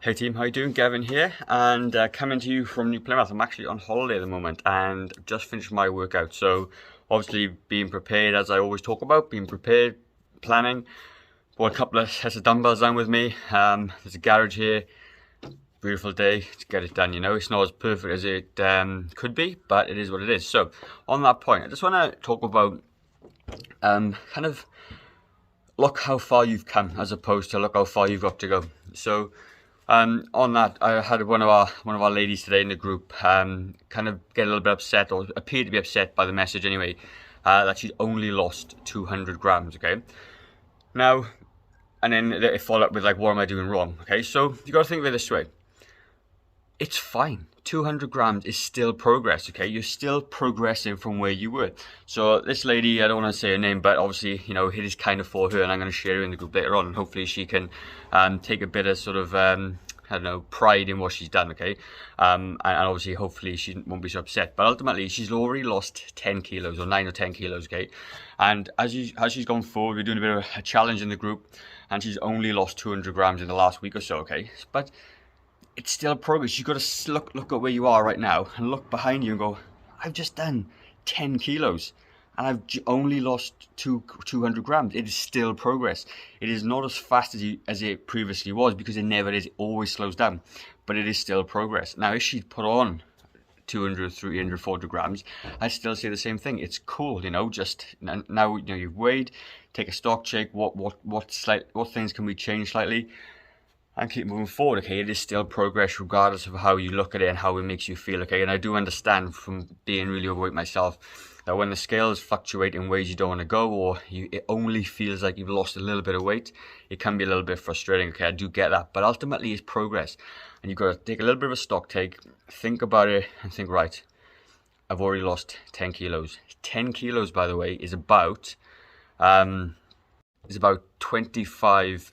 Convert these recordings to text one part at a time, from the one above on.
Hey team, how you doing? Gavin here, and coming to you from New Plymouth. I'm actually on holiday at the moment, and just finished my workout. So, obviously, being prepared, as I always talk about, being prepared, planning. Brought a couple of sets of dumbbells down with me. There's a garage here. Beautiful day to get it done. You know, it's not as perfect as it could be, but it is what it is. So, on that point, I just want to talk about kind of look how far you've come, as opposed to look how far you've got to go. So. On that, I had one of our ladies today in the group kind of get a little bit upset, or appear to be upset by the message anyway, that she'd only lost 200 grams. Okay, now, and then they follow up with like, what am I doing wrong? Okay, so you got to think of it this way: it's fine. 200 grams is still progress. Okay, you're still progressing from where you were. So this lady, I don't want to say her name, but obviously, you know, it is kind of for her, and I'm going to share her in the group later on, and hopefully she can take a bit of sort of I don't know, pride in what she's done. Okay, and obviously, hopefully she won't be so upset. But ultimately, she's already lost 10 kilos or 9 or 10 kilos. Okay, and as she's gone forward, we're doing a bit of a challenge in the group, and she's only lost 200 grams in the last week or so. Okay, but it's still progress. You've got to look at where you are right now and look behind you and go, I've just done 10 kilos and I've only lost 200 grams. It is still progress. It is not as fast as it previously was, because it never is. It always slows down, but it is still progress. Now, if she'd put on 200, 300, 400 grams, I still say the same thing. It's cool, you know, just now, you know, you've weighed, take a stock check. What things can we change slightly? And keep moving forward. Okay, it is still progress regardless of how you look at it and how it makes you feel. Okay, and I do understand from being really overweight myself that when the scales fluctuate in ways you don't want to go, or it only feels like you've lost a little bit of weight, it can be a little bit frustrating. Okay, I do get that, but ultimately it's progress, and you've got to take a little bit of a stock take, think about it, and think, right, I've already lost 10 kilos. 10 kilos, by the way, is about 25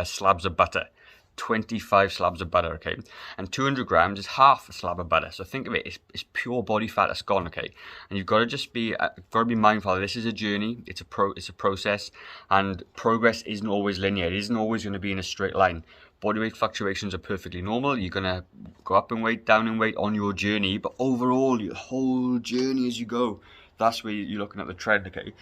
slabs of butter. 25 slabs of butter. Okay, and 200 grams is half a slab of butter. So think of it, it's pure body fat that's gone. Okay, and you've got to just be mindful that this is a journey. It's a process, and progress isn't always linear. It isn't always going to be in a straight line. Body weight fluctuations are perfectly normal. You're going to go up in weight, down in weight on your journey, but overall, your whole journey as you go, that's where you're looking at the trend. Okay,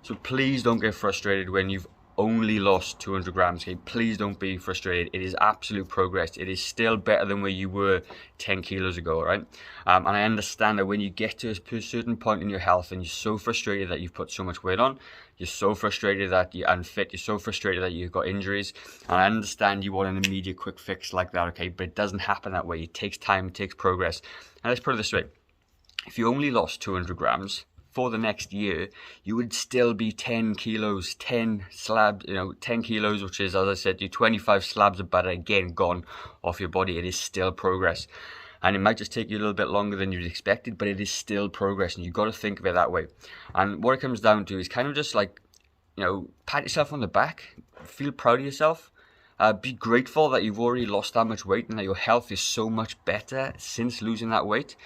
so please don't get frustrated when you've only lost 200 grams. Okay, please don't be frustrated. It is absolute progress. It is still better than where you were 10 kilos ago, right? And I understand that when you get to a certain point in your health and you're so frustrated that you've put so much weight on, you're so frustrated that you're unfit, you're so frustrated that you've got injuries, and I understand you want an immediate quick fix like that. Okay, but it doesn't happen that way. It takes time, it takes progress. And let's put it this way: if you only lost 200 grams for the next year, you would still be 10 kilos, 10 slabs, 10 kilos, which is, as I said, 25 slabs of butter again gone off your body. It is still progress. And it might just take you a little bit longer than you'd expected, but it is still progress, and you've got to think of it that way. And what it comes down to is kind of just like, pat yourself on the back, feel proud of yourself. Be grateful that you've already lost that much weight and that your health is so much better since losing that weight.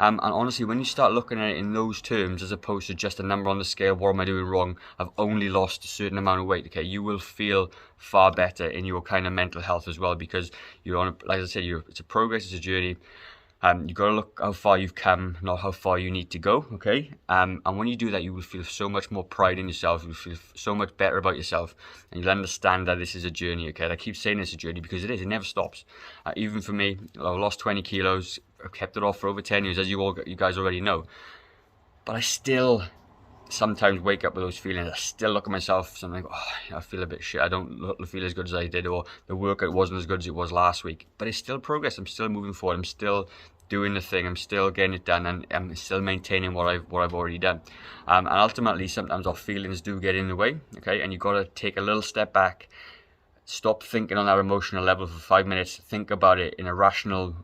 And honestly, when you start looking at it in those terms, as opposed to just a number on the scale, what am I doing wrong? I've only lost a certain amount of weight. Okay, you will feel far better in your kind of mental health as well, because you're on, like I said, it's a progress, it's a journey. You've got to look how far you've come, not how far you need to go. Okay, and when you do that, you will feel so much more pride in yourself. You'll feel so much better about yourself, and you'll understand that this is a journey. Okay, and I keep saying it's a journey because it is. It never stops. Even for me, I lost 20 kilos. I've kept it off for over 10 years, as you guys already know. But I still sometimes wake up with those feelings. I still look at myself and I'm like, oh, I feel a bit shit. I don't feel as good as I did, or the workout wasn't as good as it was last week. But it's still progress. I'm still moving forward. I'm still doing the thing. I'm still getting it done, and I'm still maintaining what I've already done. And ultimately, sometimes our feelings do get in the way. Okay, and you've got to take a little step back, stop thinking on that emotional level for 5 minutes. Think about it in a rational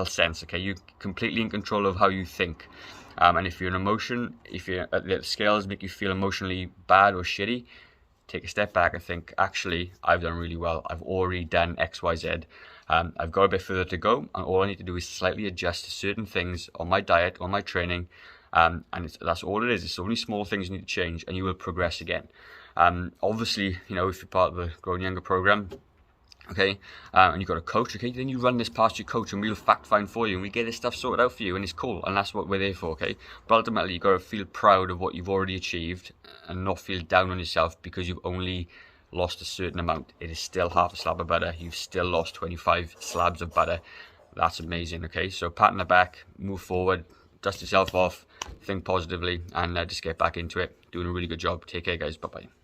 sense. Okay, you're completely in control of how you think. And if you're an emotion, if the scales make you feel emotionally bad or shitty, take a step back and think, actually, I've done really well. I've already done X, Y, Z. I've got a bit further to go, and all I need to do is slightly adjust certain things on my diet, on my training, and that's all it is. It's only small things you need to change, and you will progress again. Obviously, you know, if you're part of the Growing Younger program, okay, and you've got a coach, okay, then you run this past your coach and we'll fact find for you and we get this stuff sorted out for you, and it's cool, and that's what we're there for, okay? But ultimately, you've got to feel proud of what you've already achieved and not feel down on yourself because you've only lost a certain amount. It is still half a slab of butter. You've still lost 25 slabs of butter. That's amazing, okay? So pat on the back, move forward, dust yourself off, think positively, and just get back into it. Doing a really good job. Take care, guys. Bye-bye.